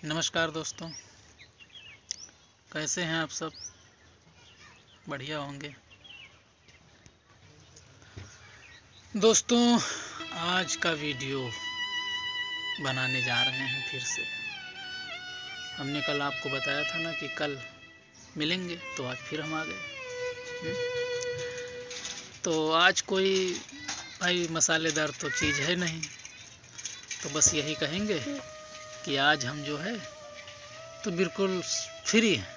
नमस्कार दोस्तों, कैसे हैं आप सब? बढ़िया होंगे। दोस्तों, आज का वीडियो बनाने जा रहे हैं फिर से। हमने कल आपको बताया था ना कि कल मिलेंगे, तो आज फिर हम आ गए। तो आज कोई भाई मसालेदार तो चीज़ है नहीं, तो बस यही कहेंगे कि आज हम जो है तो बिल्कुल फ्री हैं,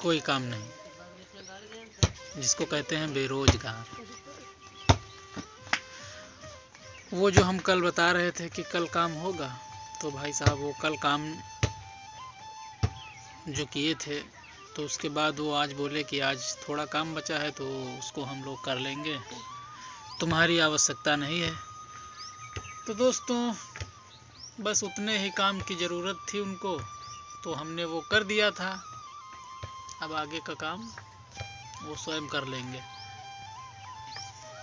कोई काम नहीं, जिसको कहते हैं बेरोजगार। वो जो हम कल बता रहे थे कि कल काम होगा, तो भाई साहब वो कल काम जो किए थे, तो उसके बाद वो आज बोले कि आज थोड़ा काम बचा है तो उसको हम लोग कर लेंगे, तुम्हारी आवश्यकता नहीं है। तो दोस्तों, बस उतने ही काम की ज़रूरत थी उनको, तो हमने वो कर दिया था। अब आगे का काम वो स्वयं कर लेंगे।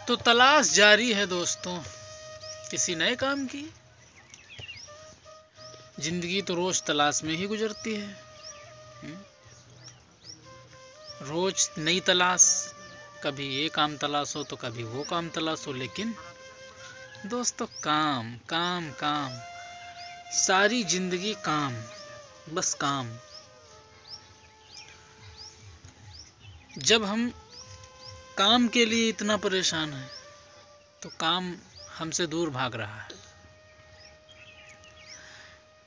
तो तलाश जारी है दोस्तों किसी नए काम की। जिंदगी तो रोज तलाश में ही गुजरती है। रोज नई तलाश, कभी ये काम तलाश हो तो कभी वो काम तलाश हो, लेकिन दोस्तों काम काम काम, सारी जिंदगी काम, बस काम। जब हम काम के लिए इतना परेशान हैं, तो काम हमसे दूर भाग रहा है।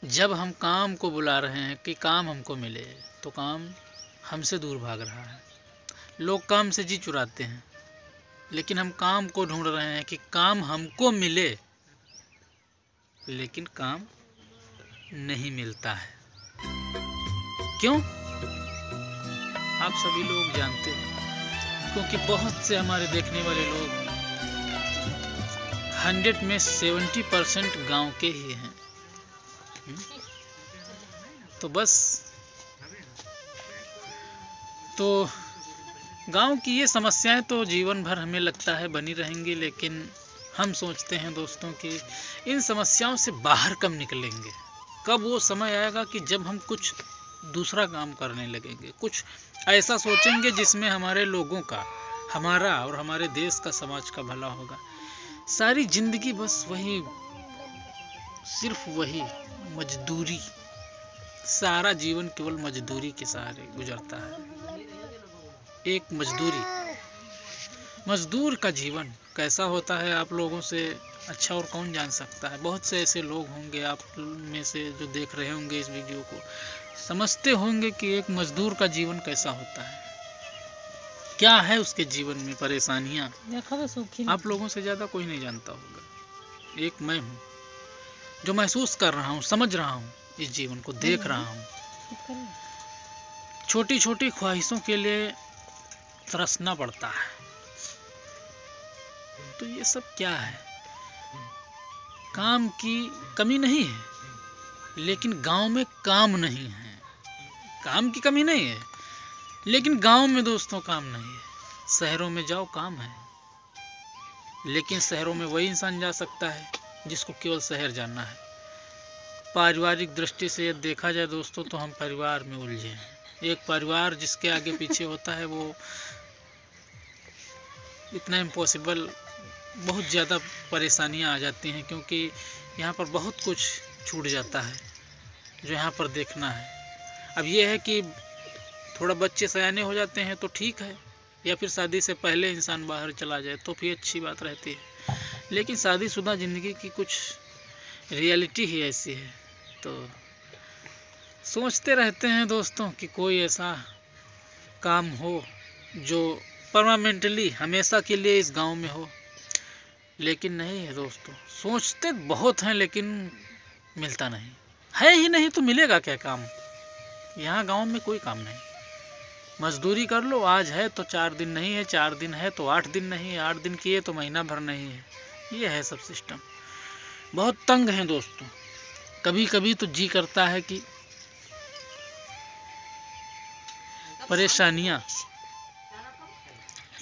जब हम काम को बुला रहे हैं कि काम हमको मिले, तो काम हमसे दूर भाग रहा है। लोग काम से जी चुराते हैं, लेकिन हम काम को ढूंढ रहे हैं कि काम हमको मिले, लेकिन काम नहीं मिलता है। क्यों? आप सभी लोग जानते हो, क्योंकि बहुत से हमारे देखने वाले लोग 100 में 70% गांव के ही हैं। तो बस, तो गांव की ये समस्याएं तो जीवन भर हमें लगता है बनी रहेंगी, लेकिन हम सोचते हैं दोस्तों कि इन समस्याओं से बाहर कब निकलेंगे। कब वो समय आएगा कि जब हम कुछ दूसरा काम करने लगेंगे, कुछ ऐसा सोचेंगे जिसमें हमारे लोगों का, हमारा और हमारे देश का, समाज का भला होगा। सारी जिंदगी बस वही, सिर्फ वही मजदूरी, सारा जीवन केवल मजदूरी के सहारे गुजरता है। एक मजदूर का जीवन कैसा होता है, आप लोगों से अच्छा और कौन जान सकता है। बहुत से ऐसे लोग होंगे आप में से जो देख रहे होंगे इस वीडियो को, समझते होंगे कि एक मजदूर का जीवन कैसा होता है, क्या है उसके जीवन में परेशानियां। आप लोगों से ज्यादा कोई नहीं जानता होगा। एक मैं हूँ जो महसूस कर रहा हूँ, समझ रहा हूँ, इस जीवन को देख रहा हूँ। छोटी छोटी ख्वाहिशों के लिए तरसना पड़ता है। तो ये सब क्या है? काम की कमी नहीं है, लेकिन गांव में काम नहीं है। काम की कमी नहीं है, लेकिन गांव में दोस्तों काम नहीं है। शहरों में जाओ, काम है, लेकिन शहरों में वही इंसान जा सकता है जिसको केवल शहर जाना है। पारिवारिक दृष्टि से यदि देखा जाए दोस्तों, तो हम परिवार में उलझे हैं। एक परिवार जिसके आगे पीछे होता है, वो इतना इम्पॉसिबल, बहुत ज़्यादा परेशानियां आ जाती हैं, क्योंकि यहाँ पर बहुत कुछ छूट जाता है जो यहाँ पर देखना है। अब ये है कि थोड़ा बच्चे सयाने हो जाते हैं तो ठीक है, या फिर शादी से पहले इंसान बाहर चला जाए तो फिर अच्छी बात रहती है, लेकिन शादीशुदा ज़िंदगी की कुछ रियलिटी ही ऐसी है। तो सोचते रहते हैं दोस्तों कि कोई ऐसा काम हो जो परमानेंटली, हमेशा के लिए इस गांव में हो, लेकिन नहीं है दोस्तों। सोचते बहुत हैं, लेकिन मिलता नहीं है। ही नहीं तो मिलेगा क्या काम? यहाँ गांव में कोई काम नहीं। मजदूरी कर लो, आज है तो 4 दिन नहीं है, 4 दिन है तो 8 दिन नहीं है, 8 दिन किए तो महीना भर नहीं है। ये है सब सिस्टम। बहुत तंग है दोस्तों। कभी कभी तो जी करता है कि परेशानियां,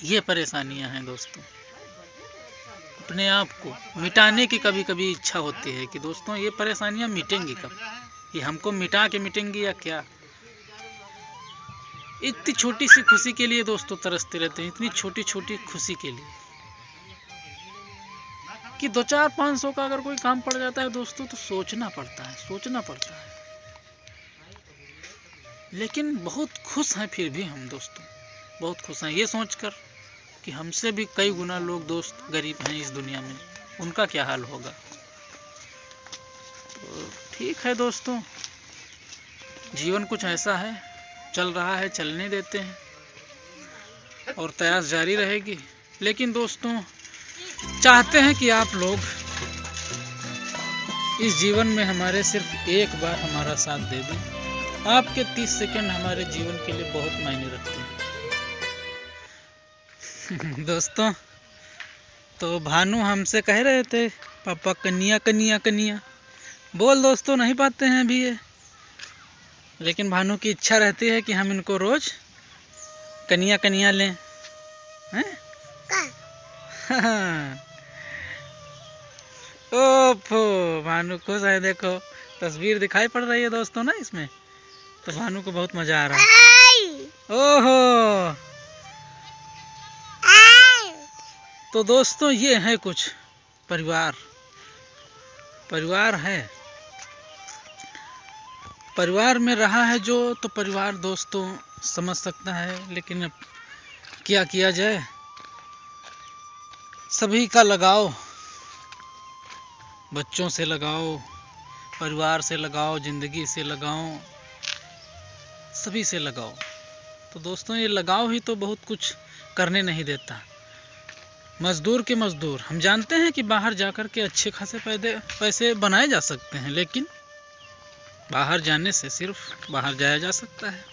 ये परेशानियां हैं दोस्तों, अपने आप को मिटाने की कभी कभी इच्छा होती है कि दोस्तों ये परेशानियां मिटेंगी कब। ये हमको मिटा के मिटेंगी या क्या? इतनी छोटी सी खुशी के लिए दोस्तों तरसते रहते हैं, इतनी छोटी छोटी खुशी के लिए कि 2-4-500 का अगर कोई काम पड़ जाता है दोस्तों तो सोचना पड़ता है। लेकिन बहुत खुश हैं फिर भी हम दोस्तों, बहुत खुश हैं ये सोचकर कि हमसे भी कई गुना लोग दोस्त गरीब हैं इस दुनिया में, उनका क्या हाल होगा। तो ठीक है दोस्तों, जीवन कुछ ऐसा है, चल रहा है, चलने देते हैं और प्रयास जारी रहेगी। लेकिन दोस्तों चाहते हैं कि आप लोग इस जीवन में हमारे सिर्फ एक बार हमारा साथ दे दें। आपके 30 सेकंड हमारे जीवन के लिए बहुत मायने रखते हैं। दोस्तों तो भानु हमसे कह रहे थे पापा कन्या कन्या कन्या बोल, दोस्तों नहीं पाते हैं अभी ये, लेकिन भानु की इच्छा रहती है कि हम इनको रोज कन्या कन्या लें, हैं? ओफो भानु खुश है, देखो तस्वीर दिखाई पड़ रही है दोस्तों ना इसमें, तो भानु को बहुत मजा आ रहा है। ओहो तो दोस्तों ये है कुछ परिवार है, परिवार में रहा है जो, तो परिवार दोस्तों समझ सकता है। लेकिन अब क्या किया जाए, सभी का लगाओ, बच्चों से लगाओ, परिवार से लगाओ, जिंदगी से लगाओ, सभी से लगाओ। तो दोस्तों ये लगाओ ही तो बहुत कुछ करने नहीं देता। मजदूर के मजदूर, हम जानते हैं कि बाहर जाकर के अच्छे खासे पैसे बनाए जा सकते हैं, लेकिन बाहर जाने से सिर्फ बाहर जाया जा सकता है।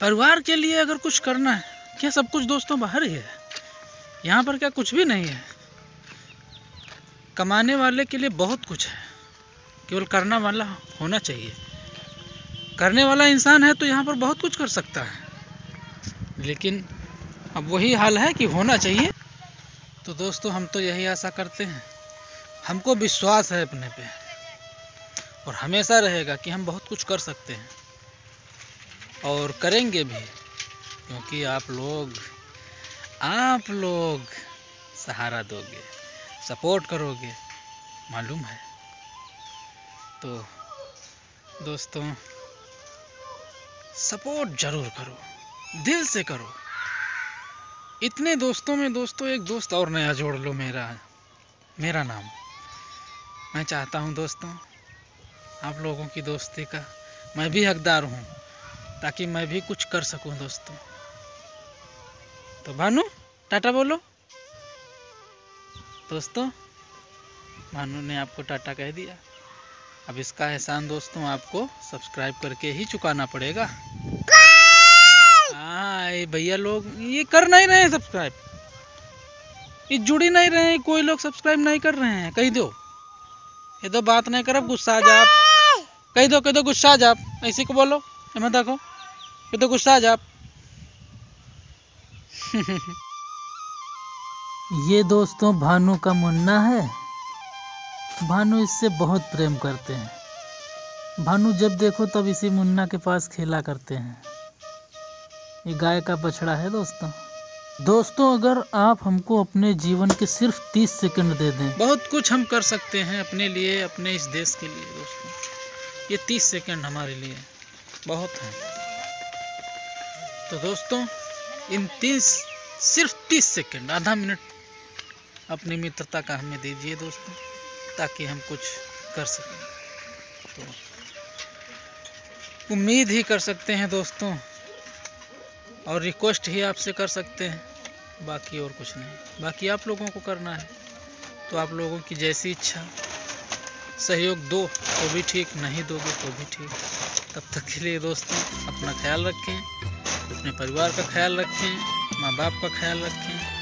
परिवार के लिए अगर कुछ करना है, क्या सब कुछ दोस्तों बाहर ही है? यहाँ पर क्या कुछ भी नहीं है? कमाने वाले के लिए बहुत कुछ है, केवल करना वाला होना चाहिए। करने वाला इंसान है तो यहाँ पर बहुत कुछ कर सकता है, लेकिन अब वही हाल है कि होना चाहिए। तो दोस्तों हम तो यही आशा करते हैं, हमको विश्वास है अपने पे और हमेशा रहेगा कि हम बहुत कुछ कर सकते हैं और करेंगे भी, क्योंकि आप लोग सहारा दोगे, सपोर्ट करोगे, मालूम है। तो दोस्तों सपोर्ट जरूर करो, दिल से करो। इतने दोस्तों में दोस्तों एक दोस्त और नया जोड़ लो, मेरा नाम। मैं चाहता हूं दोस्तों आप लोगों की दोस्ती का मैं भी हकदार हूं, ताकि मैं भी कुछ कर सकूं दोस्तों। तो भानु टाटा बोलो दोस्तों। भानु ने आपको टाटा कह दिया। अब इसका एहसान दोस्तों आपको सब्सक्राइब करके ही चुकाना पड़ेगा। हाँ भैया लोग ये कर नहीं रहे हैं सब्सक्राइब, ये जुड़ी नहीं रहे हैं, कोई लोग सब्सक्राइब नहीं कर रहे हैं। कह दो ये तो बात नहीं करब, गुस्सा आ जाप। कह दो गुस्सा आ जाप, ऐसे को बोलो मैं देखो, कह दो गुस्सा आ जाप। ये दोस्तों भानु का मुन्ना है। भानु इससे बहुत प्रेम करते हैं। भानु जब देखो तब इसी मुन्ना के पास खेला करते हैं। ये गाय का बछड़ा है दोस्तों अगर आप हमको अपने जीवन के सिर्फ 30 सेकंड दे दें, बहुत कुछ हम कर सकते हैं अपने लिए, अपने इस देश के लिए दोस्तों। ये 30 सेकंड हमारे लिए बहुत है। तो दोस्तों इन सिर्फ 30 सेकंड, आधा मिनट अपनी मित्रता का हमें दीजिए दोस्तों, ताकि हम कुछ कर सकें। तो उम्मीद ही कर सकते हैं दोस्तों, और रिक्वेस्ट ही आपसे कर सकते हैं, बाकी और कुछ नहीं। बाकी आप लोगों को करना है, तो आप लोगों की जैसी इच्छा, सहयोग दो तो भी ठीक, नहीं दोगे तो भी ठीक। तब तक के लिए दोस्तों अपना ख्याल रखें, अपने परिवार का ख्याल रखें, माँ बाप का ख्याल रखें।